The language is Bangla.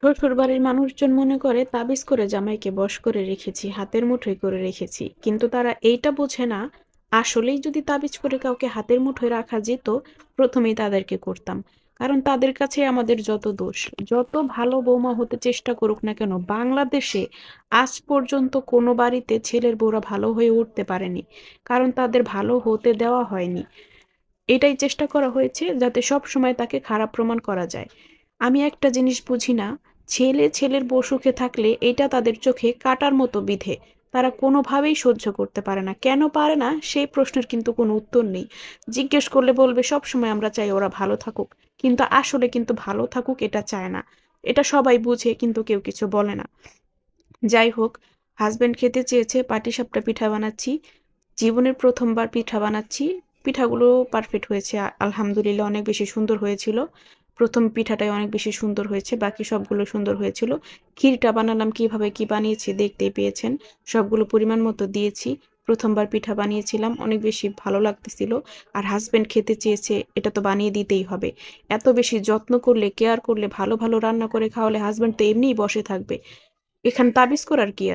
শ্বশুরবাড়ির মানুষজন মনে করে তাবিজ করে জামাইকে বশ করে রেখেছি, হাতের মুঠোয় করে রেখেছি। কিন্তু তারা এইটা বোঝে না, আসলেই যদি তাবিজ করে কাউকে হাতের মুঠোয় রাখা যেত, প্রথমেই তাদেরকে করতাম। কারণ তাদের কাছে আমাদের যত দোষ, যত ভালো বৌমা হতে চেষ্টা করুক না কেন, বাংলাদেশে আজ পর্যন্ত কোনো বাড়িতে ছেলের বউরা ভালো হয়ে উঠতে পারেনি। কারণ তাদের ভালো হতে দেওয়া হয়নি। এটাই চেষ্টা করা হয়েছে যাতে সবসময় তাকে খারাপ প্রমাণ করা যায়। আমি একটা জিনিস বুঝি না, ছেলে ছেলের বউ সুখে থাকলে এটা তাদের চোখে কাঁটার মতো বিঁধে। তারা কোনোভাবেই সহ্য করতে পারে না। কেন পারে না সেই প্রশ্নের কিন্তু কোনো উত্তর নেই। জিজ্ঞেস করলে বলবে সবসময় আমরা চাই ওরা ভালো থাকুক। কিন্তু আসলে কিন্তু ভালো থাকুক এটা চায় না। এটা সবাই বুঝে কিন্তু কেউ কিছু বলে না। যাই হোক, হাসব্যান্ড খেতে চেয়েছে পাটিসাপটা পিঠা বানাচ্ছি। জীবনের ১ম বার পিঠা বানাচ্ছি। পিঠাগুলো পারফেক্ট হয়েছে। আলহামদুলিল্লাহ অনেক বেশি সুন্দর হয়েছিল। ১ম পিঠাটাই অনেক বেশি সুন্দর হয়েছে। বাকি সবগুলো সুন্দর হয়েছিল। ক্ষীরটা বানালাম কিভাবে কি বানিয়েছি দেখতেই পেয়েছেন। সবগুলো পরিমাণ মতো দিয়েছি। ১ম বার পিঠা বানিয়েছিলাম। অনেক বেশি ভালো লাগতেছিল। আর হাসব্যান্ড খেতে চেয়েছে, এটা তো বানিয়ে দিতেই হবে। এত বেশি যত্ন করলে, কেয়ার করলে, ভালো ভালো রান্না করে খাওয়ালে হাসব্যান্ড তো এমনিই বসে থাকবে। এখানে তাবিজ করার কি আছে?